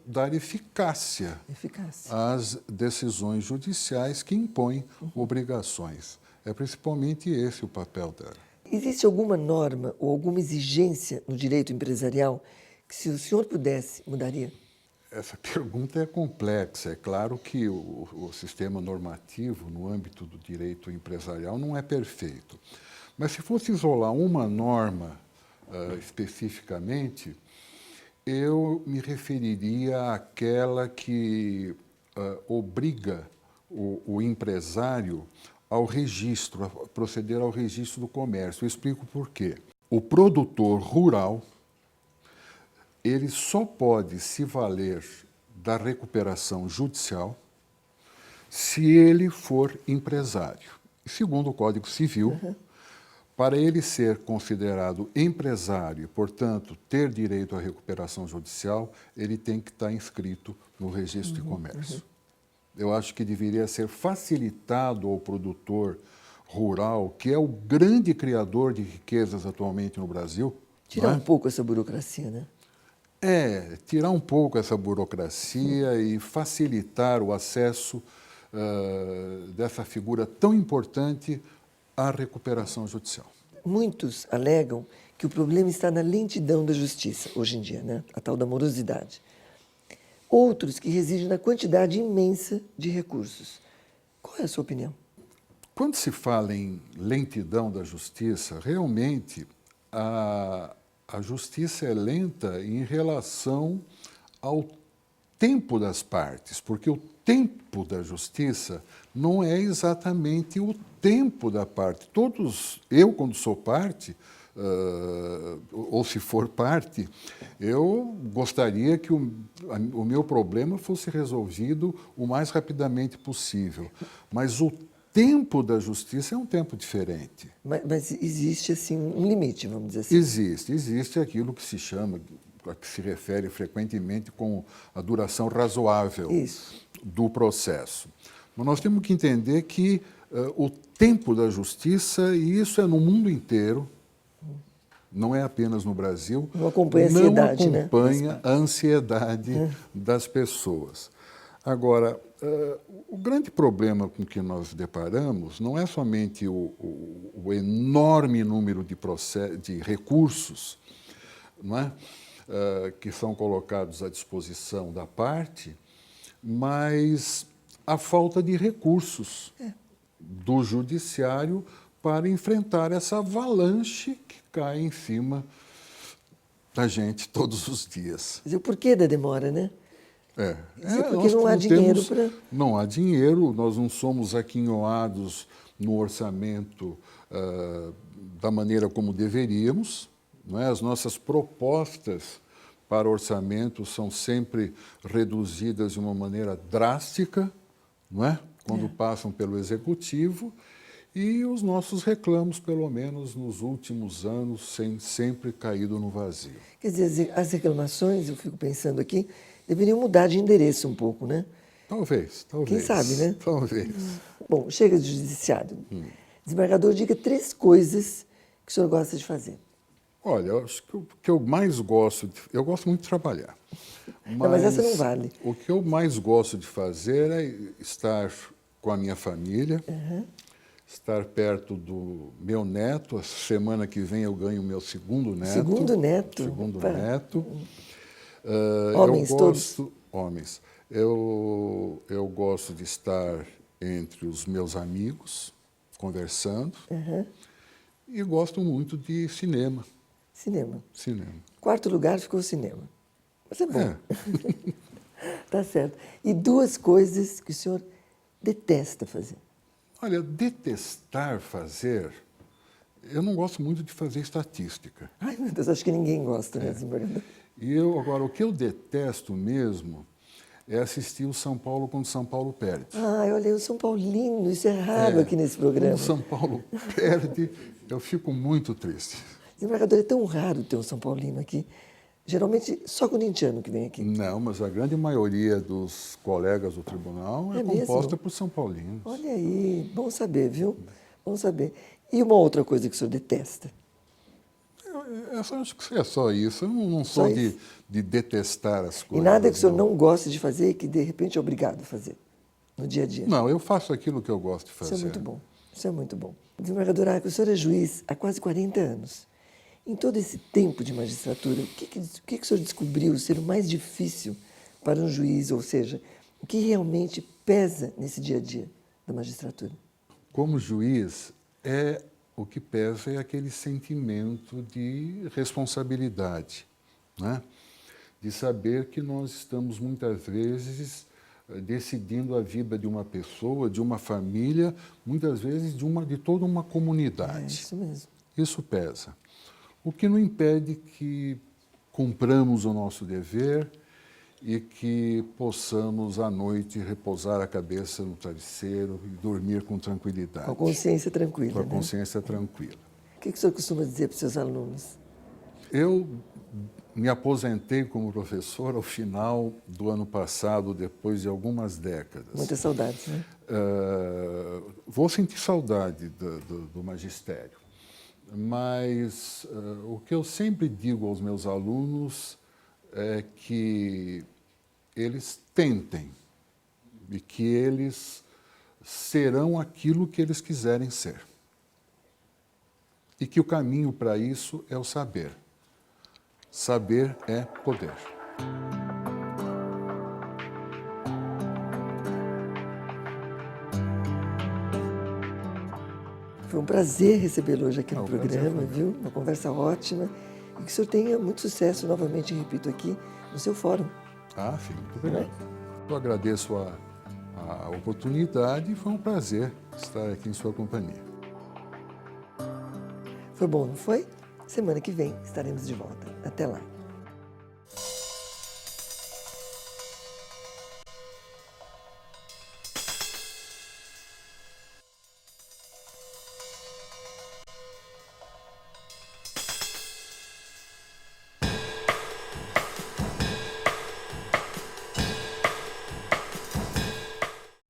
dar eficácia às decisões judiciais que impõem obrigações. É principalmente esse o papel dela. Existe alguma norma ou alguma exigência no direito empresarial que, se o senhor pudesse, mudaria? Essa pergunta é complexa. É claro que o sistema normativo no âmbito do direito empresarial não é perfeito. Mas se fosse isolar uma norma especificamente, eu me referiria àquela que obriga o empresário ao registro, a proceder ao registro do comércio. Eu explico por quê. O produtor rural, ele só pode se valer da recuperação judicial se ele for empresário. Segundo o Código Civil, para ele ser considerado empresário e, portanto, ter direito à recuperação judicial, ele tem que estar inscrito no registro de comércio. Eu acho que deveria ser facilitado ao produtor rural, que é o grande criador de riquezas atualmente no Brasil. Tirar um pouco essa burocracia, né? Tirar um pouco essa burocracia e facilitar o acesso dessa figura tão importante à recuperação judicial. Muitos alegam que o problema está na lentidão da justiça, hoje em dia, né? A tal da morosidade. Outros que residem na quantidade imensa de recursos. Qual é a sua opinião? Quando se fala em lentidão da justiça, realmente a justiça é lenta em relação ao tempo das partes, porque o tempo da justiça não é exatamente o tempo da parte. Eu, quando sou parte, ou se for parte, eu gostaria que o meu problema fosse resolvido o mais rapidamente possível. Mas o tempo da justiça é um tempo diferente. Mas existe, assim, um limite, vamos dizer assim. Existe aquilo que se chama, a que se refere frequentemente com a duração razoável do processo. Mas nós temos que entender que o tempo da justiça, e isso é no mundo inteiro, não é apenas no Brasil, não acompanha a ansiedade, não acompanha a ansiedade das pessoas. Agora, o grande problema com que nós deparamos não é somente o enorme número de recursos, não é? Que são colocados à disposição da parte, mas a falta de recursos do judiciário para enfrentar essa avalanche que cai em cima da gente todos os dias. Mas o porquê da demora, né? Porque não há dinheiro para... Não há dinheiro, nós não somos aquinhoados no orçamento da maneira como deveríamos. Não é? As nossas propostas para orçamento são sempre reduzidas de uma maneira drástica, não é? Quando passam pelo Executivo, e os nossos reclamos, pelo menos nos últimos anos, têm sempre caído no vazio. Quer dizer, as reclamações, eu fico pensando aqui, deveriam mudar de endereço um pouco, né? Talvez. Quem sabe, né? Talvez. Bom, chega de judiciário. Desembargador, diga 3 coisas que o senhor gosta de fazer. Olha, eu acho que o que eu mais gosto... Eu gosto muito de trabalhar. Mas essa não vale. O que eu mais gosto de fazer é estar com a minha família, estar perto do meu neto. A semana que vem eu ganho o meu segundo neto. Segundo neto? Segundo neto. Homens todos? Homens. Eu gosto de estar entre os meus amigos, conversando, e gosto muito de cinema. Cinema. 4º lugar ficou o cinema. Mas é bom. Tá certo. E 2 coisas que o senhor detesta fazer. Olha, detestar fazer... Eu não gosto muito de fazer estatística. Ai, meu Deus, acho que ninguém gosta, né, desembargador? Agora, o que eu detesto mesmo é assistir o São Paulo quando São Paulo perde. Ai, olha, o São Paulino, isso é raro aqui nesse programa. Quando São Paulo perde, eu fico muito triste. Desembargador, é tão raro ter um São Paulino aqui. Geralmente, só corintiano que vem aqui. Não, mas a grande maioria dos colegas do tribunal é composta por São Paulinos. Olha aí, bom saber, viu? Bom saber. E uma outra coisa que o senhor detesta? Acho que é só isso. Eu não sou Só isso? de detestar as E coisas. nada que o senhor não goste de fazer e que, de repente, é obrigado a fazer no dia a dia? Não, eu faço aquilo que eu gosto de fazer. Isso é muito bom. Isso é muito bom. Desembargador Arco, o senhor é juiz há quase 40 anos. Em todo esse tempo de magistratura, o que o senhor descobriu ser o mais difícil para um juiz? Ou seja, o que realmente pesa nesse dia a dia da magistratura? Como juiz, o que pesa é aquele sentimento de responsabilidade, né? De saber que nós estamos muitas vezes decidindo a vida de uma pessoa, de uma família, muitas vezes de toda uma comunidade. É isso mesmo. Isso pesa. O que não impede que cumpramos o nosso dever e que possamos, à noite, repousar a cabeça no travesseiro e dormir com tranquilidade. Com a consciência tranquila. Com a né? consciência tranquila. O que o senhor costuma dizer para os seus alunos? Eu me aposentei como professor ao final do ano passado, depois de algumas décadas. Muitas saudades, né? Vou sentir saudade do magistério, mas o que eu sempre digo aos meus alunos é que eles tentem e que eles serão aquilo que eles quiserem ser. E que o caminho para isso é o saber. Saber é poder. Foi um prazer recebê-lo hoje aqui no O prazer programa, foi viu? Uma conversa ótima. E que o senhor tenha muito sucesso, novamente, repito, aqui no seu fórum. Ah, sim, muito obrigado. Eu agradeço a oportunidade e foi um prazer estar aqui em sua companhia. Foi bom, não foi? Semana que vem estaremos de volta. Até lá.